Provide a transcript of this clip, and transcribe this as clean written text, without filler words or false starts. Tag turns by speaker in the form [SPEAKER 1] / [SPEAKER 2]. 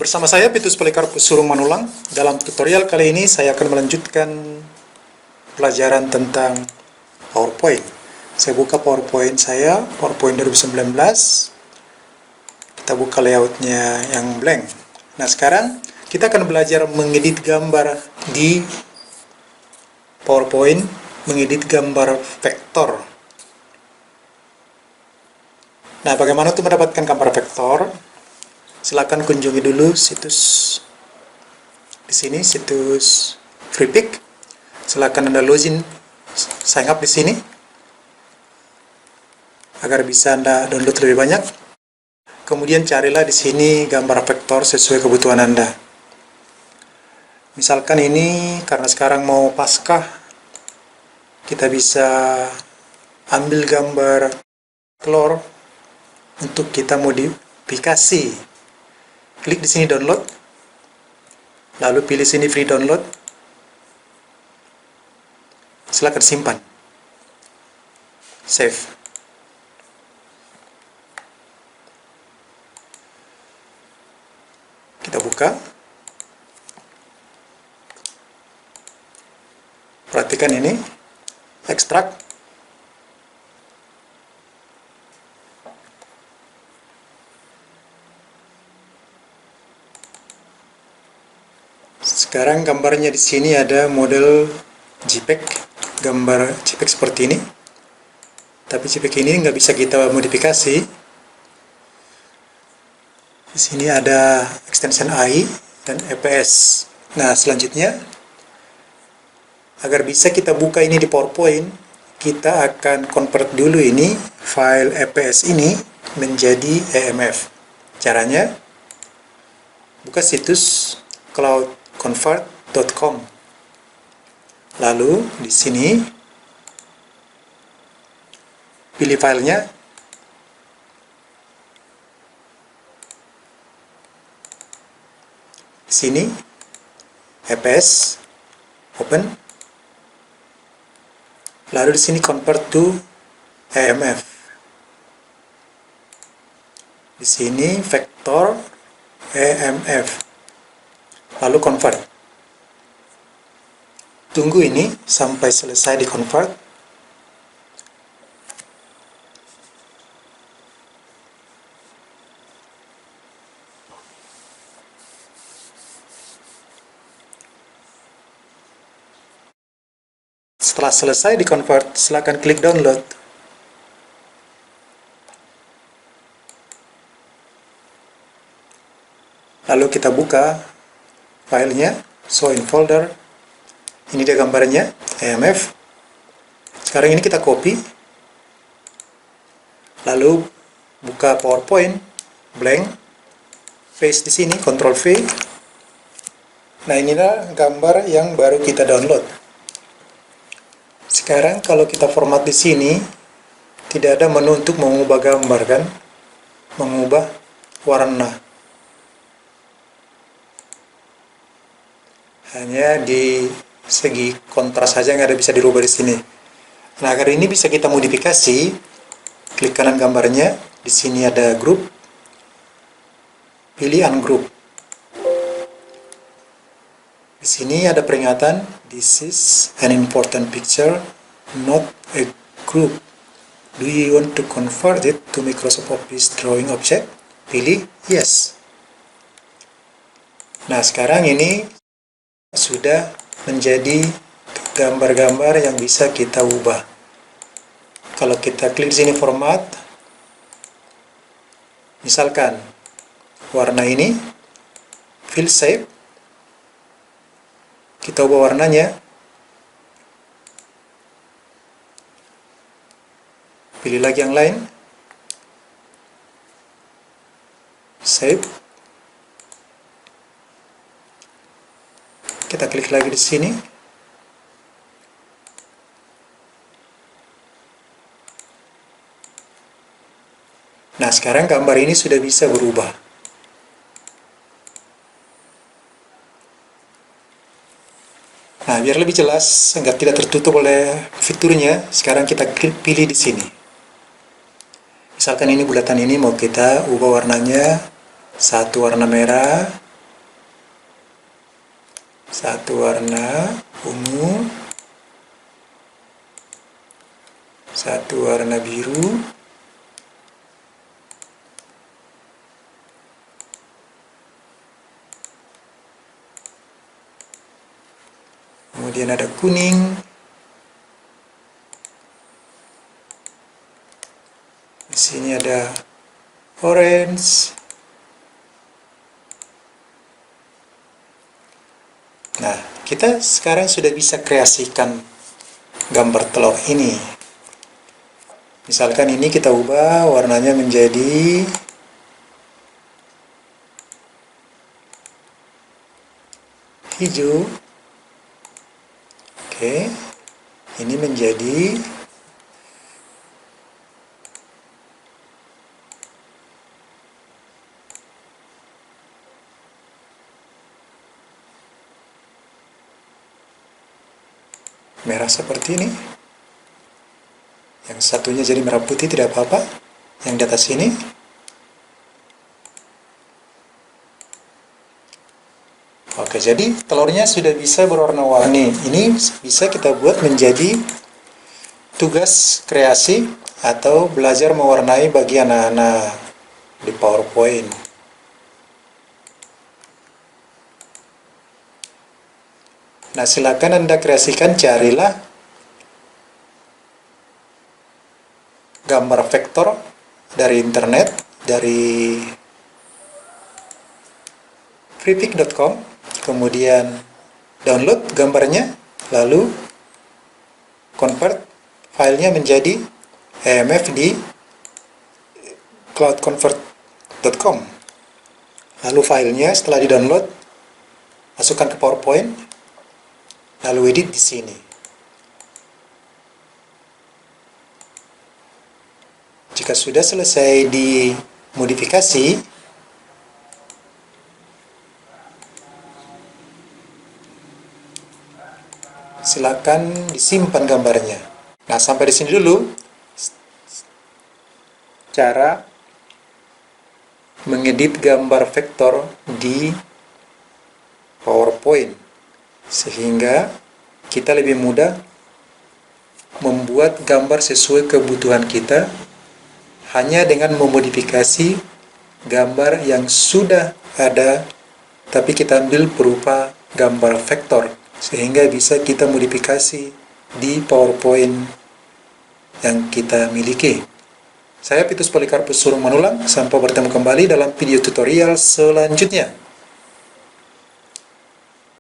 [SPEAKER 1] Bersama saya Petrus Polikarpus Surung Manulang. Dalam tutorial kali ini saya akan melanjutkan pelajaran tentang PowerPoint. Saya buka PowerPoint saya, PowerPoint 2019. Kita buka layoutnya yang blank. Nah, sekarang kita akan belajar mengedit gambar di PowerPoint, mengedit gambar vektor. Nah, bagaimana untuk mendapatkan gambar vektor? Silakan kunjungi dulu situs di sini, situs Freepik. Silakan Anda login, sign up di sini agar bisa Anda download lebih banyak. Kemudian carilah di sini gambar vektor sesuai kebutuhan Anda. Misalkan ini karena sekarang mau Paskah, kita bisa ambil gambar telur untuk kita modifikasi. Klik di sini download, lalu pilih sini free download, silakan simpan, save. Kita buka, perhatikan ini, ekstrak. Sekarang gambarnya di sini ada model JPEG, gambar JPEG seperti ini. Tapi JPEG ini nggak bisa kita modifikasi. Di sini ada extension AI dan EPS. Nah, selanjutnya, agar bisa kita buka ini di PowerPoint, kita akan convert dulu ini, file EPS ini menjadi EMF. Caranya, buka situs cloudconvert.com. Lalu di sini pilih filenya. Di sini EPS, open. Lalu di sini convert to EMF. Di sini vektor EMF. Lalu convert. Tunggu ini sampai selesai di convert. Setelah selesai di convert, silakan klik download. Lalu kita buka filenya, show in folder. Ini dia gambarnya, EMF. Sekarang ini kita copy. Lalu buka PowerPoint, blank. Paste di sini, Ctrl V. Nah, inilah gambar yang baru kita download. Sekarang kalau kita format di sini, tidak ada menu untuk mengubah gambar kan? Mengubah warna. Hanya di segi kontras saja yang ada bisa dirubah di sini. Nah, agar ini bisa kita modifikasi, klik kanan gambarnya, di sini ada group, pilih ungroup. Di sini ada peringatan, this is an important picture, not a group. Do you want to convert it to Microsoft Office drawing object? Pilih yes. Nah, sekarang ini sudah menjadi gambar-gambar yang bisa kita ubah. Kalau kita klik sini format, misalkan warna ini, fill shape, kita ubah warnanya, pilih lagi yang lain, save. Kita klik lagi di sini. Nah, sekarang gambar ini sudah bisa berubah. Nah, biar lebih jelas, agar tidak tertutup oleh fiturnya, sekarang kita pilih di sini. Misalkan ini bulatan ini mau kita ubah warnanya, satu warna merah, Satu warna ungu, satu warna biru, kemudian ada kuning, di sini ada orange. Nah, kita sekarang sudah bisa kreasikan gambar telur ini. Misalkan ini kita ubah warnanya menjadi hijau. Oke, ini menjadi merah seperti ini. Yang satunya jadi merah putih, tidak apa-apa. Yang di atas ini oke, jadi telurnya sudah bisa berwarna-warni. Ini bisa kita buat menjadi tugas kreasi atau belajar mewarnai bagi anak-anak di PowerPoint. Nah, silakan Anda kreasikan, carilah gambar vektor dari internet, dari freepik.com, kemudian download gambarnya, lalu convert filenya menjadi EMF di cloudconvert.com. Lalu filenya setelah di-download, masukkan ke PowerPoint, lalu edit di sini. Jika sudah selesai dimodifikasi, silakan disimpan gambarnya. Nah, sampai di sini dulu cara mengedit gambar vektor di PowerPoint, sehingga kita lebih mudah membuat gambar sesuai kebutuhan kita hanya dengan memodifikasi gambar yang sudah ada, tapi kita ambil berupa gambar vektor, sehingga bisa kita modifikasi di PowerPoint yang kita miliki. Saya Pitus Polikarpus Surung Manulang, sampai bertemu kembali dalam video tutorial selanjutnya.